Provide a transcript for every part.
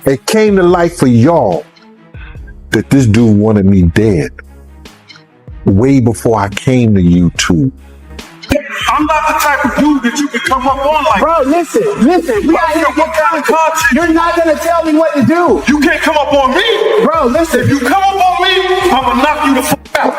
It came to light for y'all that this dude wanted me dead way before I came to YouTube. I'm not the type of dude that you can come up on like. Bro, listen. We out here What kind of content? You're not gonna tell me what to do. You can't come up on me. Bro, listen. If you come up on me, I'm gonna knock you the fuck out.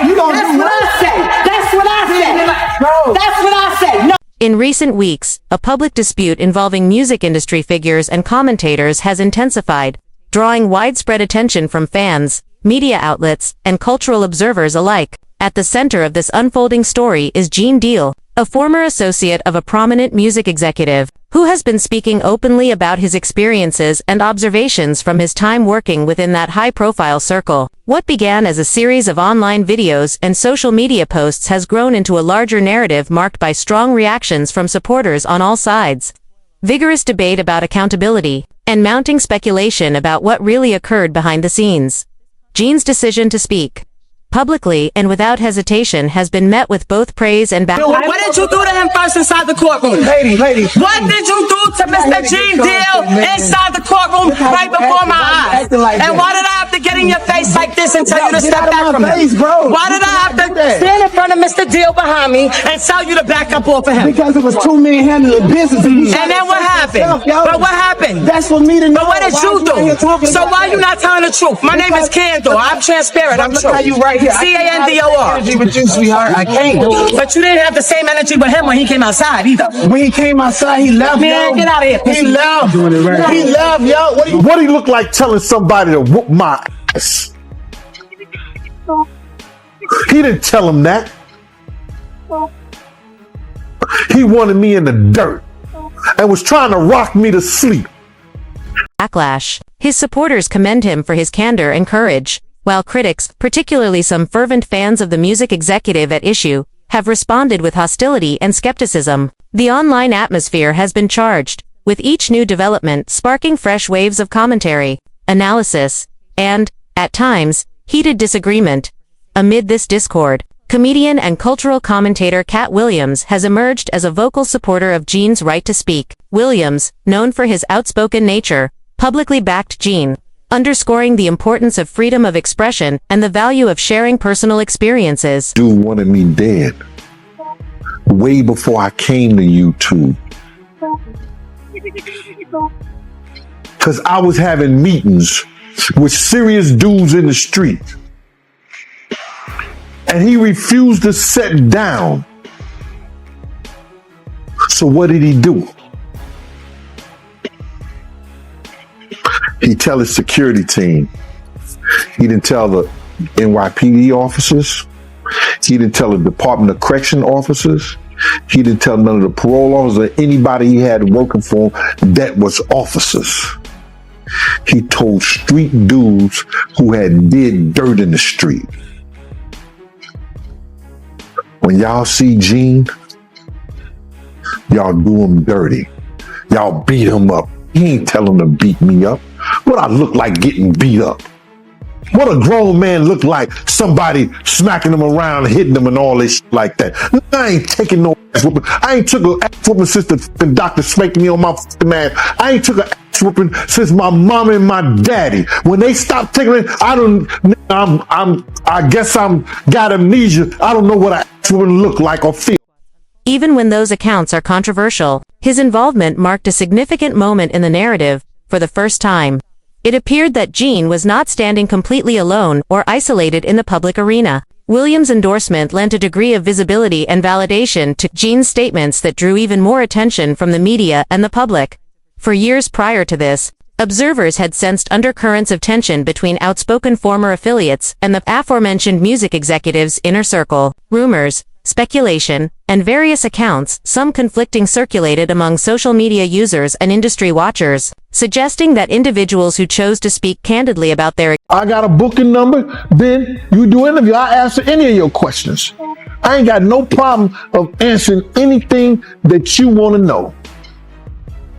You don't do what I say. That's what I say. Bro, that's what I say. No. In recent weeks, a public dispute involving music industry figures and commentators has intensified, drawing widespread attention from fans, media outlets, and cultural observers alike. At the center of this unfolding story is Gene Deal, a former associate of a prominent music executive, who has been speaking openly about his experiences and observations from his time working within that high-profile circle. What began as a series of online videos and social media posts has grown into a larger narrative marked by strong reactions from supporters on all sides, vigorous debate about accountability, and mounting speculation about what really occurred behind the scenes. Gene's decision to speak publicly and without hesitation has been met with both praise and backlash. What did you do to him first inside the courtroom? Lady. What did you do to Mr. Gene Deal inside the courtroom right before my eyes? And why did I have to get in your face like this and tell you to step back from him? Why did I have to stand in front of Mr. Deal behind me and tell you to back up off of him? Because it was two men handling business. And then what happened? But what happened? That's for me to know. But what did you do? So why are you not telling the truth? My name is Candor. I'm transparent. I'm true. How you right here. C-A-N-D-O-R. Energy with you, sweetheart. I can't. But you didn't have the same energy with him when he came outside either. When he came outside, he left. Man, get out of here. He left. He left, yo. What do you look like telling somebody to whoop my ass? He didn't tell him that. He wanted me in the dirt and was trying to rock me to sleep. Backlash. His supporters commend him for his candor and courage, while critics, particularly some fervent fans of the music executive at issue, have responded with hostility and skepticism. The online atmosphere has been charged, with each new development sparking fresh waves of commentary, analysis, and, at times, heated disagreement. Amid this discord, comedian and cultural commentator Katt Williams has emerged as a vocal supporter of Gene's right to speak. Williams, known for his outspoken nature, publicly backed Gene, underscoring the importance of freedom of expression and the value of sharing personal experiences. Dude wanted me dead way before I came to YouTube. Because I was having meetings with serious dudes in the street. And he refused to sit down. So what did he do? He tell his security team. He didn't tell the NYPD officers. He didn't tell the Department of Correction officers. He didn't tell none of the parole officers or anybody he had working for him that was officers. He told street dudes who had did dirt in the street. When y'all see Gene, y'all do him dirty. Y'all beat him up. He ain't tell him to beat me up. What I look like getting beat up? What a grown man look like? Somebody smacking him around, hitting him and all this shit like that. I ain't taking no ass whooping. I ain't took an ass whooping since the doctor spanking me on my fucking ass. I ain't took an ass whooping since my mom and my daddy. When they stopped taking it, I guess I'm got amnesia. I don't know what an ass whooping look like or feel. Even when those accounts are controversial, his involvement marked a significant moment in the narrative. For the first time, it appeared that Gene was not standing completely alone or isolated in the public arena. Williams' endorsement lent a degree of visibility and validation to Gene's statements that drew even more attention from the media and the public. For years prior to this, observers had sensed undercurrents of tension between outspoken former affiliates and the aforementioned music executive's inner circle. Rumors, speculation, and various accounts, some conflicting, circulated among social media users and industry watchers, suggesting that individuals who chose to speak candidly about their I got a booking number, then you do interview. I answer any of your questions. I ain't got no problem of answering anything that you want to know.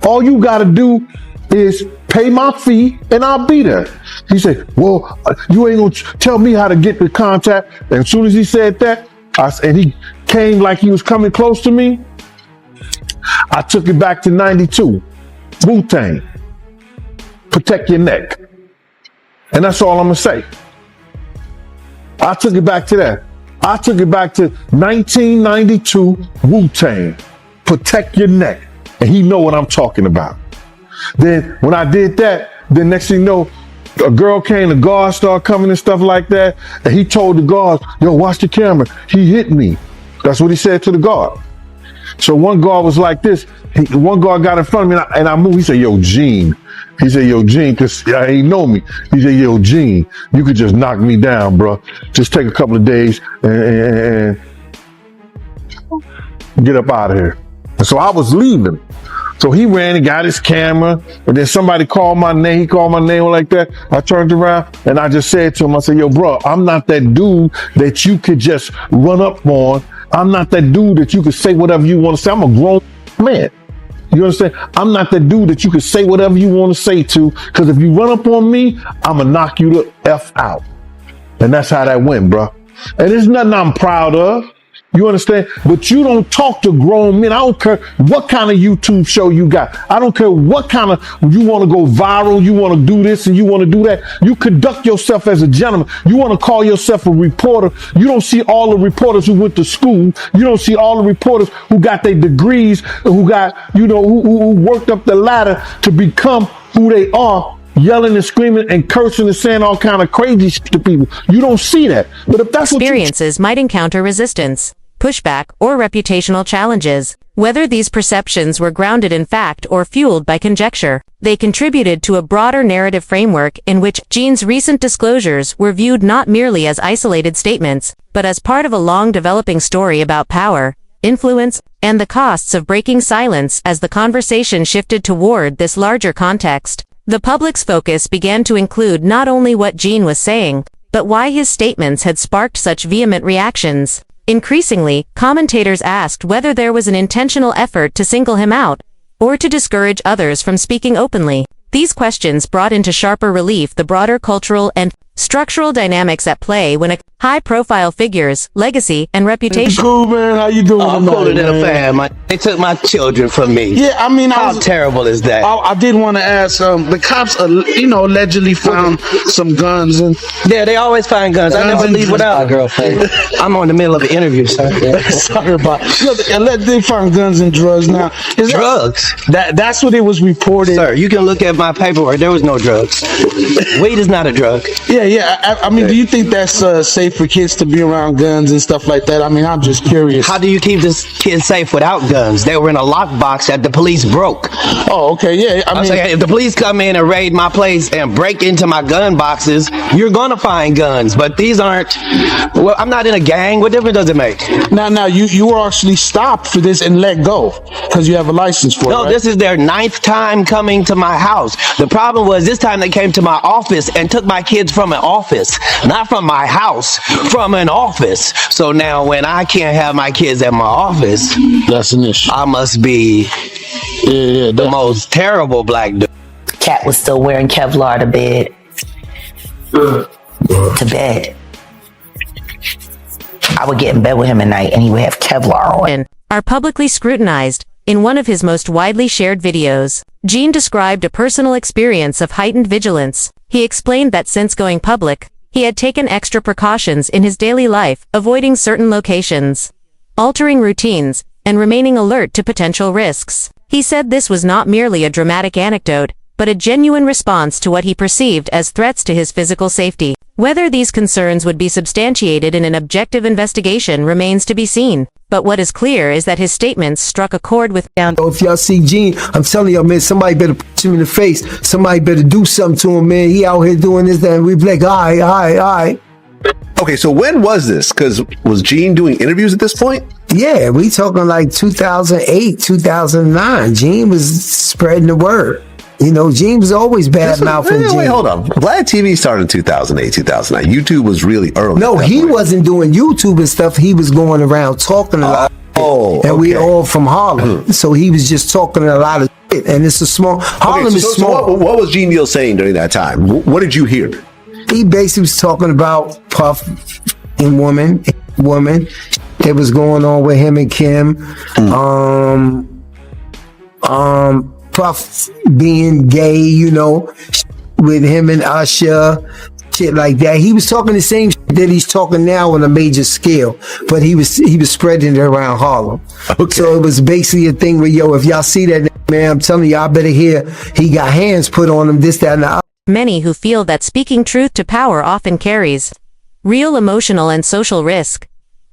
All you got to do is pay my fee and I'll be there. He said, well, you ain't gonna tell me how to get the contact. And as soon as he said that, and he came like he was coming close to me, I took it back to 92. Wu-Tang. protect your neck. And that's all I'm gonna say. I took it back to that. I took it back to 1992 Wu-Tang. Protect your neck. And he know what I'm talking about. Then when I did that, then next thing you know, a girl came, the guard started coming and stuff like that. And he told the guards, yo, watch the camera. He hit me. That's what he said to the guard. So one guard was like this. One guard got in front of me and I moved. He said, yo, Gene. He said, yo, Gene, because he know me. He said, yo, Gene, you could just knock me down, bro. Just take a couple of days and get up out of here. And so I was leaving. So he ran and got his camera, and then somebody called my name. He called my name like that. I turned around and I just said to him, I said, yo, bro, I'm not that dude that you could just run up on. I'm not that dude that you could say whatever you want to say. I'm a grown man. You understand? I'm not that dude that you could say whatever you want to say to, because if you run up on me, I'm going to knock you the F out. And that's how that went, bro. And there's nothing I'm proud of. You understand? But you don't talk to grown men. I don't care what kind of YouTube show you got. I don't care what kind of, you want to go viral, you want to do this and you want to do that. You conduct yourself as a gentleman. You want to call yourself a reporter. You don't see all the reporters who went to school. You don't see all the reporters who got their degrees, who got, you know, who worked up the ladder to become who they are, yelling and screaming and cursing and saying all kind of crazy shit to people. You don't see that. But if that's experiences might encounter resistance, pushback, or reputational challenges. Whether these perceptions were grounded in fact or fueled by conjecture, they contributed to a broader narrative framework in which Gene's recent disclosures were viewed not merely as isolated statements, but as part of a long developing story about power, influence, and the costs of breaking silence. As the conversation shifted toward this larger context, the public's focus began to include not only what Gene was saying, but why his statements had sparked such vehement reactions. Increasingly, commentators asked whether there was an intentional effort to single him out, or to discourage others from speaking openly. These questions brought into sharper relief the broader cultural and structural dynamics at play when a high-profile figure's legacy and reputation. Cool, man. How you doing? I'm cooler than a fan. They took my children from me. Yeah, I mean, how terrible is that? I did want to ask. The cops, allegedly found some guns and. Yeah, they always find guns. I never leave without a girlfriend. I'm on the middle of an interview, sir. Sorry about. They found guns and drugs. Now, drugs. That's what it was reported. Sir, you can look at my paperwork. There was no drugs. Weed is not a drug. Yeah. I mean, do you think that's safe for kids to be around guns and stuff like that? I mean, I'm just curious. How do you keep this kid safe without guns? They were in a lockbox that the police broke. Oh, okay, yeah. I mean, saying, if the police come in and raid my place and break into my gun boxes, you're gonna find guns. But these aren't. Well, I'm not in a gang. What difference does it make? Now, you were actually stopped for this and let go because you have a license for it. No, right? This is their 9th time coming to my house. The problem was this time they came to my office and took my kids from an office, not from my house, from an office. So now when I can't have my kids at my office, that's an issue. I must be the most terrible black dude. Katt was still wearing Kevlar to bed. To bed. I would get in bed with him at night and he would have Kevlar on. Are publicly scrutinized. In one of his most widely shared videos, Gene described a personal experience of heightened vigilance. He explained that since going public, he had taken extra precautions in his daily life, avoiding certain locations, altering routines, and remaining alert to potential risks. He said this was not merely a dramatic anecdote, but a genuine response to what he perceived as threats to his physical safety. Whether these concerns would be substantiated in an objective investigation remains to be seen. But what is clear is that his statements struck a chord with If y'all see Gene, I'm telling y'all, man, somebody better punch him in the face. Somebody better do something to him, man. He out here doing this, that, and we be like, all right. Okay, so when was this? Because was Gene doing interviews at this point? Yeah, we talking like 2008, 2009. Gene was spreading the word. You know, Gene was always bad mouthing. Wait, hold on. Vlad TV started in 2008, 2009. YouTube was really early. No, he wasn't doing YouTube and stuff. He was going around talking a lot. And we all from Harlem. So he was just talking a lot of shit. And it's a small, Harlem is small. So what was Gene Deal saying during that time? What did you hear? He basically was talking about Puff and woman that was going on with him and Kim. Puff being gay, you know, with him and Usher, shit like that. He was talking the same shit that he's talking now on a major scale, but he was spreading it around Harlem. Okay. So it was basically a thing where, yo, if y'all see that, man, I'm telling y'all better hear he got hands put on him, this, that, and the other. Many who feel that speaking truth to power often carries real emotional and social risk.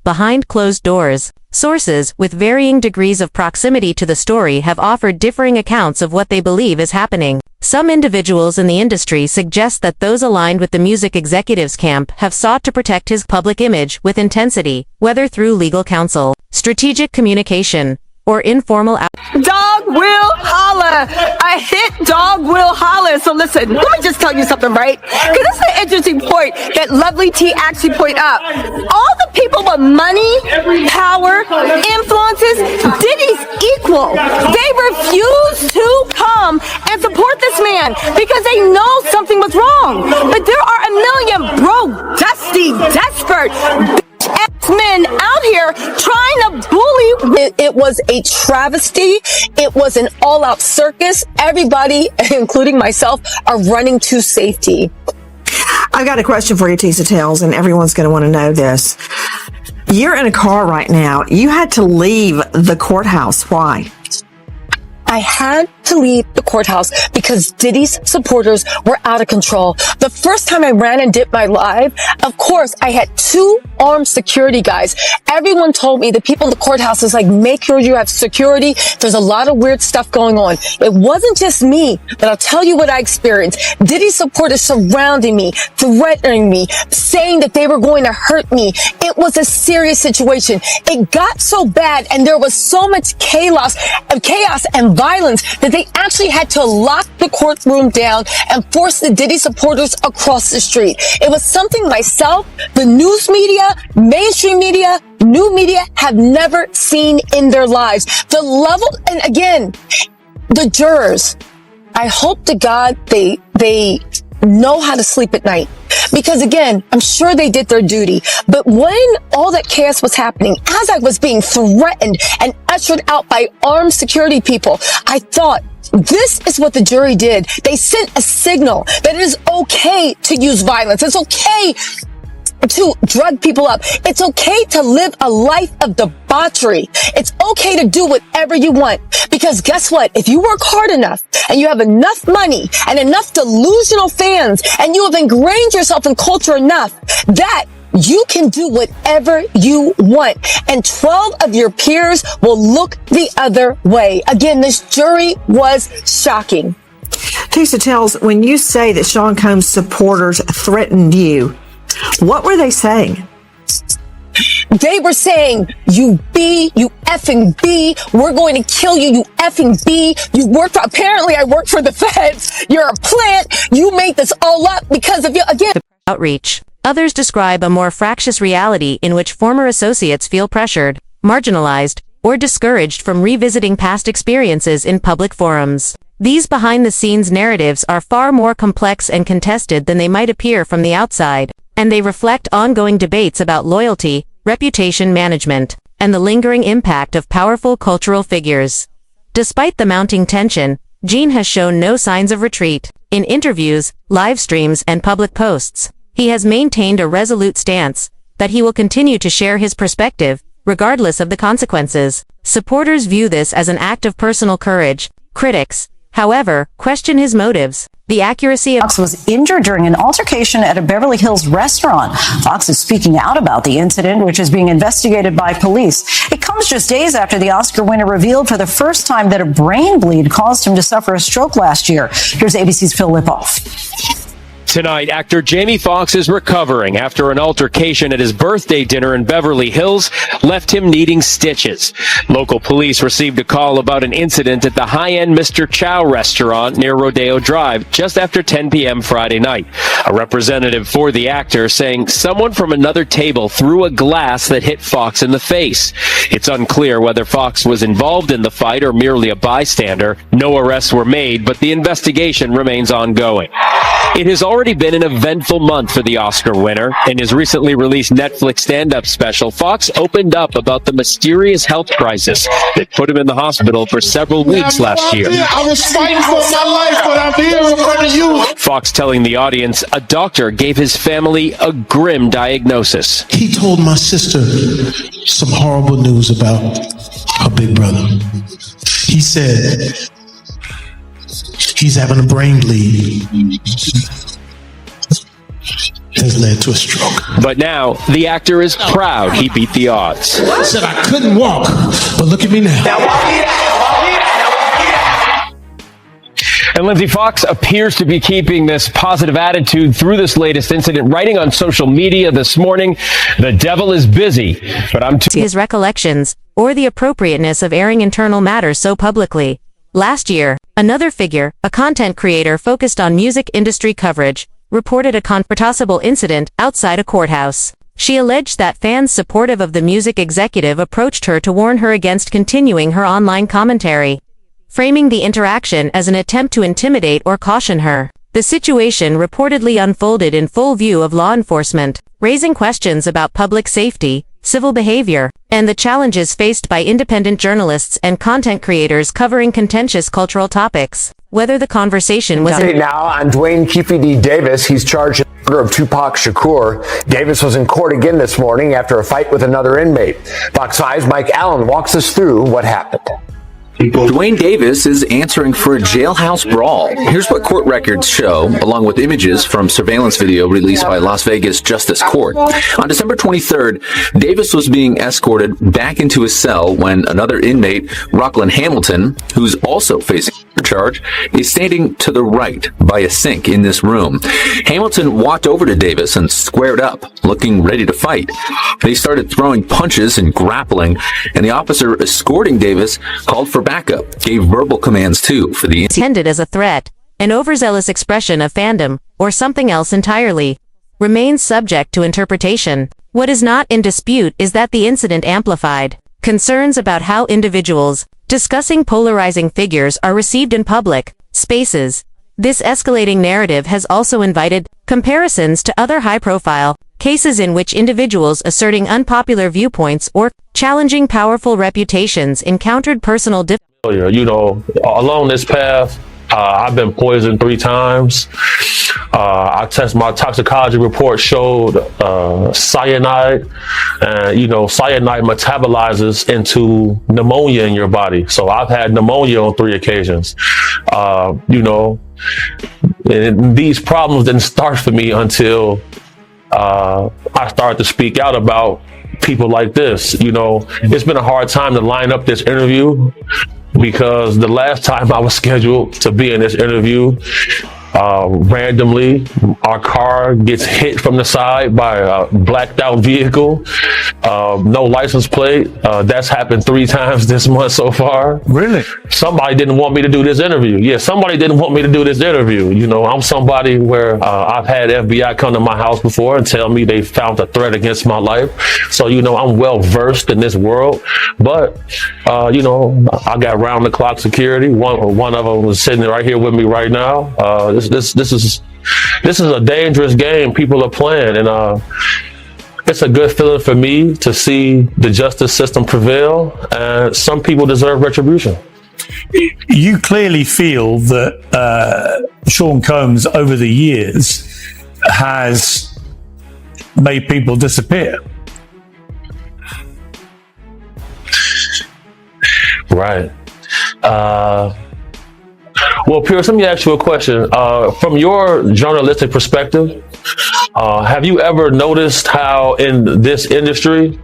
Behind closed doors, sources with varying degrees of proximity to the story have offered differing accounts of what they believe is happening. Some individuals in the industry suggest that those aligned with the music executives camp have sought to protect his public image with intensity, whether through legal counsel, strategic communication, or informal Dog will holler. A hit dog will holler. So listen, let me just tell you something, right? Because this is an interesting point that Lovely T actually point out. All the people with money, power, influences, Diddy's equal. They refuse to come and support this man because they know something was wrong. But there are a million broke, dusty, desperate men out here trying to bully. It was a travesty. It was an all-out circus. Everybody, including myself, are running to safety. I've got a question for you, Tisa Tales, and everyone's going to want to know this. You're in a car right now. You had to leave the courthouse. Why? I had to leave the courthouse because Diddy's supporters were out of control. The first time I ran and did my live, of course, I had 2 armed security guys. Everyone told me, the people in the courthouse is like, make sure you have security. There's a lot of weird stuff going on. It wasn't just me, but I'll tell you what I experienced. Diddy's supporters surrounding me, threatening me, saying that they were going to hurt me. It was a serious situation. It got so bad and there was so much chaos and violence that they actually had to lock the courtroom down and force the Diddy supporters across the street. It was something myself, the news media, mainstream media, new media have never seen in their lives. The level, and again, the jurors, I hope to God they know how to sleep at night. Because again, I'm sure they did their duty. But when all that chaos was happening, as I was being threatened and ushered out by armed security people, I thought, this is what the jury did. They sent a signal that it is okay to use violence. It's okay to drug people up. It's okay to live a life of debauchery. It's okay to do whatever you want. Because guess what? If you work hard enough and you have enough money and enough delusional fans and you have ingrained yourself in culture enough that you can do whatever you want. And 12 of your peers will look the other way. Again, this jury was shocking. Tisa Tales, when you say that Sean Combs supporters threatened you, what were they saying? They were saying, you effing B, we're going to kill you, you effing B. Apparently I work for the feds. You're a plant. You made this all up because of you. Again. Outreach. Others describe a more fractious reality in which former associates feel pressured, marginalized, or discouraged from revisiting past experiences in public forums. These behind-the-scenes narratives are far more complex and contested than they might appear from the outside, and they reflect ongoing debates about loyalty, reputation management, and the lingering impact of powerful cultural figures. Despite the mounting tension, Gene has shown no signs of retreat. In interviews, live streams, and public posts, he has maintained a resolute stance that he will continue to share his perspective, regardless of the consequences. Supporters view this as an act of personal courage. Critics, however, question his motives. The accuracy of Fox was injured during an altercation at a Beverly Hills restaurant. Fox is speaking out about the incident, which is being investigated by police. It comes just days after the Oscar winner revealed for the first time that a brain bleed caused him to suffer a stroke last year. Here's ABC's Phil Lipoff. Tonight, actor Jamie Foxx is recovering after an altercation at his birthday dinner in Beverly Hills left him needing stitches. Local police received a call about an incident at the high-end Mr. Chow restaurant near Rodeo Drive just after 10 p.m. Friday night. A representative for the actor saying someone from another table threw a glass that hit Foxx in the face. It's unclear whether Foxx was involved in the fight or merely a bystander. No arrests were made, but the investigation remains ongoing. It has already already been an eventful month for the Oscar winner. In his recently released Netflix stand-up special, Fox opened up about the mysterious health crisis that put him in the hospital for several weeks last year. I was fighting for my life, but I'm here in front of you. Fox telling the audience a doctor gave his family a grim diagnosis. He told my sister some horrible news about her big brother. He said he's having a brain bleed. Has led to a stroke. But now, the actor is proud he beat the odds. I said I couldn't walk, but look at me now. And Lindsay, Fox appears to be keeping this positive attitude through this latest incident, writing on social media this morning, "The devil is busy, but I'm too..." His recollections, or the appropriateness of airing internal matters so publicly. Last year, another figure, a content creator focused on music industry coverage, reported a confrontation incident outside a courthouse. She alleged that fans supportive of the music executive approached her to warn her against continuing her online commentary, framing the interaction as an attempt to intimidate or caution her. The situation reportedly unfolded in full view of law enforcement, raising questions about public safety, civil behavior, and the challenges faced by independent journalists and content creators covering contentious cultural topics. Whether the conversation was... Now on Dwayne Keefe D. Davis, he's charged in the murder of Tupac Shakur. Davis was in court again this morning after a fight with another inmate. Fox 5's Mike Allen walks us through what happened. Dwayne Davis is answering for a jailhouse brawl. Here's what court records show, along with images from surveillance video released by Las Vegas Justice Court. On December 23rd, Davis was being escorted back into his cell when another inmate, Rockland Hamilton, who's also facing a charge, is standing to the right by a sink in this room. Hamilton walked over to Davis and squared up, looking ready to fight. They started throwing punches and grappling, and the officer escorting Davis called for backup, gave verbal commands too for the intended as a threat, an overzealous expression of fandom, or something else entirely, remains subject to interpretation. What is not in dispute is that the incident amplified concerns about how individuals discussing polarizing figures are received in public spaces. This escalating narrative has also invited comparisons to other high-profile cases in which individuals asserting unpopular viewpoints or challenging powerful reputations encountered personal difficulties. You know, along this path, I've been poisoned 3 times. My toxicology report showed cyanide, and you know, cyanide metabolizes into pneumonia in your body. So I've had pneumonia on 3 occasions. You know, and these problems didn't start for me until I started to speak out about people like this. You know, it's been a hard time to line up this interview because the last time I was scheduled to be in this interview, randomly, our car gets hit from the side by a blacked out vehicle, no license plate. That's happened 3 times this month so far. Really? Somebody didn't want me to do this interview. Yeah, somebody didn't want me to do this interview. You know, I'm somebody where I've had FBI come to my house before and tell me they found a threat against my life. So, you know, I'm well versed in this world. But, you know, I got round the clock security. One of them was sitting right here with me right now. This is a dangerous game people are playing, and it's a good feeling for me to see the justice system prevail, and some people deserve retribution. You clearly feel that Sean Combs over the years has made people disappear. Right. Well, Pierce, let me ask you a question. From your journalistic perspective, have you ever noticed how in this industry,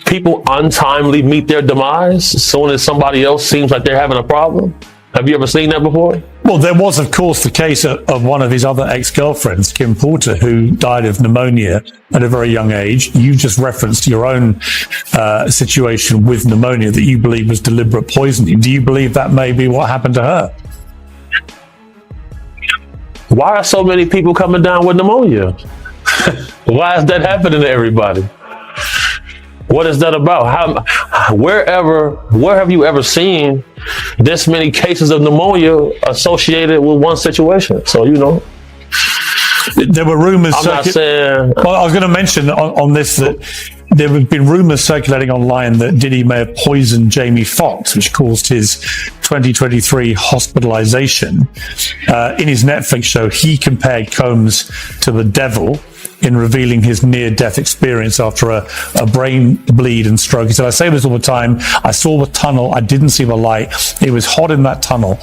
people untimely meet their demise as soon as somebody else seems like they're having a problem? Have you ever seen that before? Well, there was, of course, the case of one of his other ex-girlfriends, Kim Porter, who died of pneumonia at a very young age. You just referenced your own situation with pneumonia that you believe was deliberate poisoning. Do you believe that may be what happened to her? Why are so many people coming down with pneumonia? Why is that happening to everybody? What is that about? Where have you ever seen this many cases of pneumonia associated with one situation? So, you know, There were rumors. I'm not saying. Well, I was going to mention on this that there have been rumors circulating online that Diddy may have poisoned Jamie Foxx, which caused his 2023 hospitalization. In his Netflix show, he compared Combs to the devil in revealing his near-death experience after a brain bleed and stroke. He said, I say this all the time. I saw the tunnel. I didn't see the light. It was hot in that tunnel.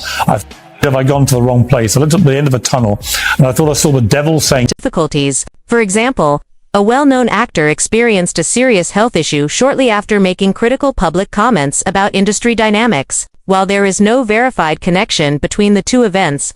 Have I gone to the wrong place? I looked at the end of a tunnel and I thought I saw the devil saying difficulties. For example, a well-known actor experienced a serious health issue shortly after making critical public comments about industry dynamics. While there is no verified connection between the two events,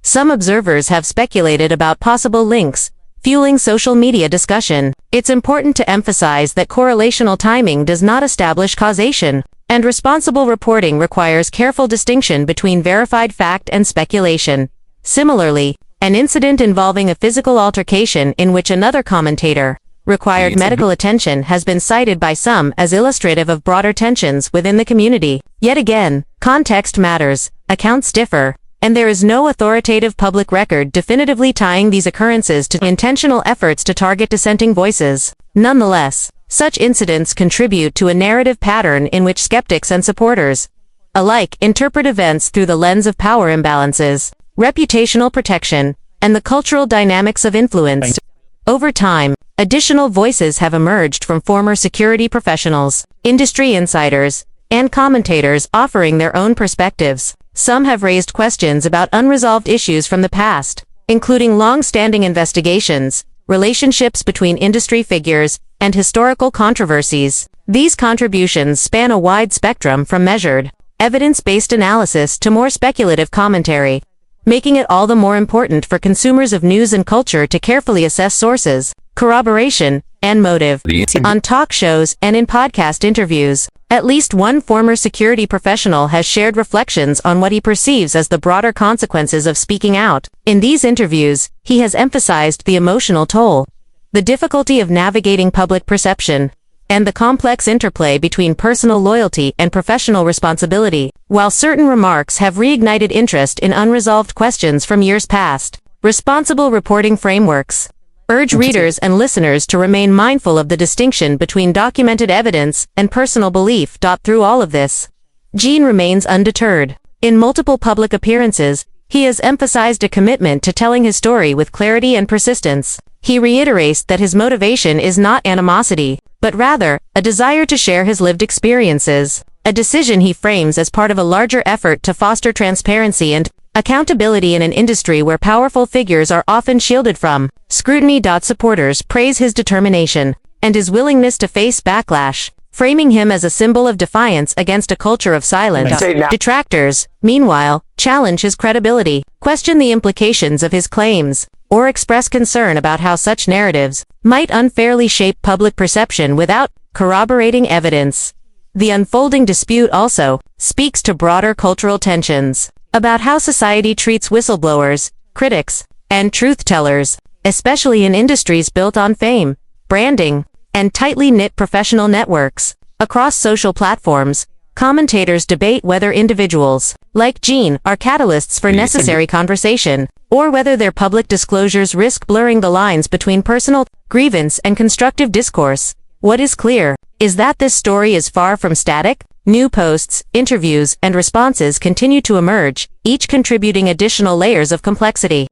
some observers have speculated about possible links, fueling social media discussion. It's important to emphasize that correlational timing does not establish causation, and responsible reporting requires careful distinction between verified fact and speculation. Similarly, an incident involving a physical altercation in which another commentator required medical attention has been cited by some as illustrative of broader tensions within the community. Yet again, context matters, accounts differ, and there is no authoritative public record definitively tying these occurrences to intentional efforts to target dissenting voices. Nonetheless, such incidents contribute to a narrative pattern in which skeptics and supporters alike interpret events through the lens of power imbalances, reputational protection, and the cultural dynamics of influence. Over time, additional voices have emerged from former security professionals, industry insiders, and commentators offering their own perspectives. Some have raised questions about unresolved issues from the past, including long-standing investigations, relationships between industry figures, and historical controversies. These contributions span a wide spectrum from measured, evidence-based analysis to more speculative commentary, making it all the more important for consumers of news and culture to carefully assess sources, corroboration, and motive. On talk shows and in podcast interviews, at least one former security professional has shared reflections on what he perceives as the broader consequences of speaking out. In these interviews, he has emphasized the emotional toll, the difficulty of navigating public perception, and the complex interplay between personal loyalty and professional responsibility. While certain remarks have reignited interest in unresolved questions from years past, responsible reporting frameworks urge readers and listeners to remain mindful of the distinction between documented evidence and personal belief. Through all of this, Gene remains undeterred. In multiple public appearances, he has emphasized a commitment to telling his story with clarity and persistence. He reiterates that his motivation is not animosity, but rather a desire to share his lived experiences, a decision he frames as part of a larger effort to foster transparency and accountability in an industry where powerful figures are often shielded from scrutiny. Supporters praise his determination and his willingness to face backlash, framing him as a symbol of defiance against a culture of silence. Detractors, meanwhile, challenge his credibility, question the implications of his claims, or express concern about how such narratives might unfairly shape public perception without corroborating evidence. The unfolding dispute also speaks to broader cultural tensions about how society treats whistleblowers, critics, and truth-tellers, especially in industries built on fame, branding, and tightly knit professional networks. Across social platforms, commentators debate whether individuals, like Gene, are catalysts for necessary conversation, or whether their public disclosures risk blurring the lines between personal grievance and constructive discourse. What is clear is that this story is far from static. New posts, interviews, and responses continue to emerge, each contributing additional layers of complexity.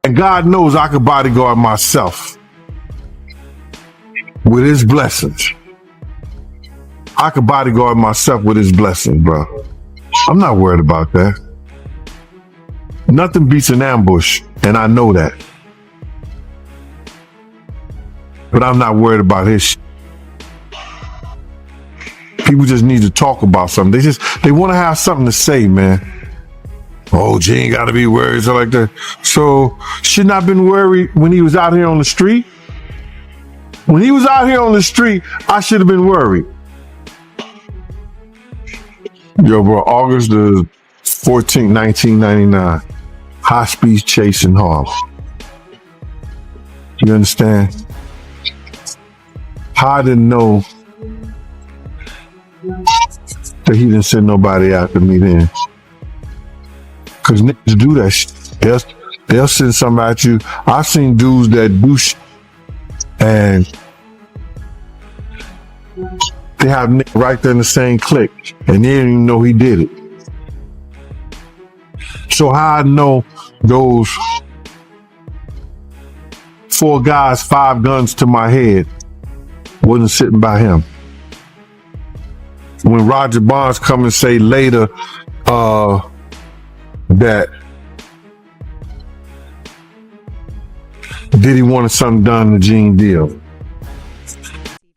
And God knows I could bodyguard myself with his blessings. I could bodyguard myself with his blessings, bro. I'm not worried about that. Nothing beats an ambush, and I know that. But I'm not worried about his shit. People just need to talk about something. They want to have something to say, man. Oh, Gene got to be worried, so like that. So shouldn't I have been worried when he was out here on the street? When he was out here on the street, I should have been worried. Yo, bro, August the 14th, 1999. High-speed chase in Harlem. You understand? I didn't know that he didn't send nobody after me then. Because niggas do that shit. They'll send something at you. I've seen dudes that do and they have niggas right there in the same clique, and they didn't even know he did it. So how I know those 4 guys, 5 guns to my head wasn't sitting by him? When Roger Bonds come and say later that Diddy wanted something done to Gene Deal.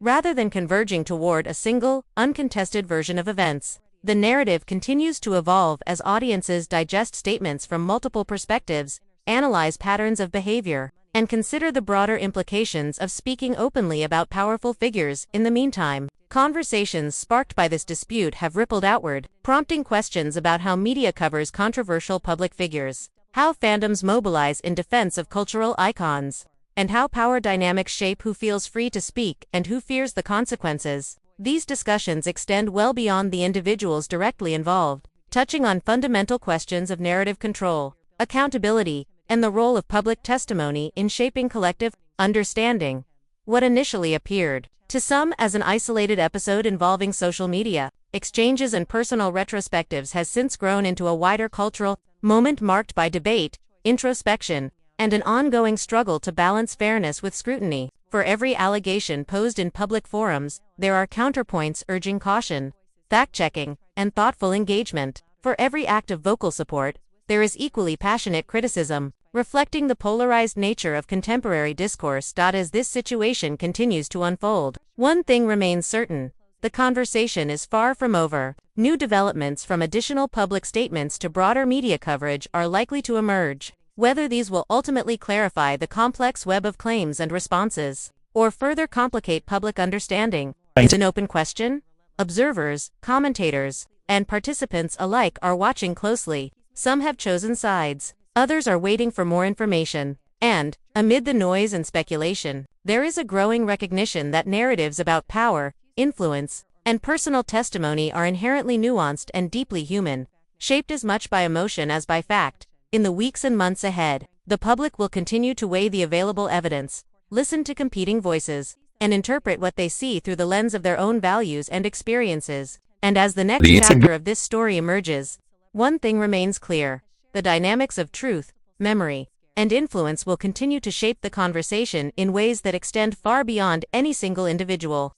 Rather than converging toward a single, uncontested version of events, the narrative continues to evolve as audiences digest statements from multiple perspectives, analyze patterns of behavior, and consider the broader implications of speaking openly about powerful figures. In the meantime, conversations sparked by this dispute have rippled outward, prompting questions about how media covers controversial public figures, how fandoms mobilize in defense of cultural icons, and how power dynamics shape who feels free to speak and who fears the consequences. These discussions extend well beyond the individuals directly involved, touching on fundamental questions of narrative control, accountability, and the role of public testimony in shaping collective understanding. What initially appeared to some as an isolated episode involving social media exchanges and personal retrospectives has since grown into a wider cultural moment marked by debate, introspection, and an ongoing struggle to balance fairness with scrutiny. For every allegation posed in public forums, there are counterpoints urging caution, fact-checking, and thoughtful engagement. For every act of vocal support, there is equally passionate criticism, reflecting the polarized nature of contemporary discourse. As this situation continues to unfold, one thing remains certain: the conversation is far from over. New developments, from additional public statements to broader media coverage, are likely to emerge. Whether these will ultimately clarify the complex web of claims and responses, or further complicate public understanding, is an open question. Observers, commentators, and participants alike are watching closely. Some have chosen sides, others are waiting for more information. And, amid the noise and speculation, there is a growing recognition that narratives about power, influence, and personal testimony are inherently nuanced and deeply human, shaped as much by emotion as by fact. In the weeks and months ahead, the public will continue to weigh the available evidence, listen to competing voices, and interpret what they see through the lens of their own values and experiences. And as the next chapter of this story emerges, one thing remains clear: the dynamics of truth, memory, and influence will continue to shape the conversation in ways that extend far beyond any single individual.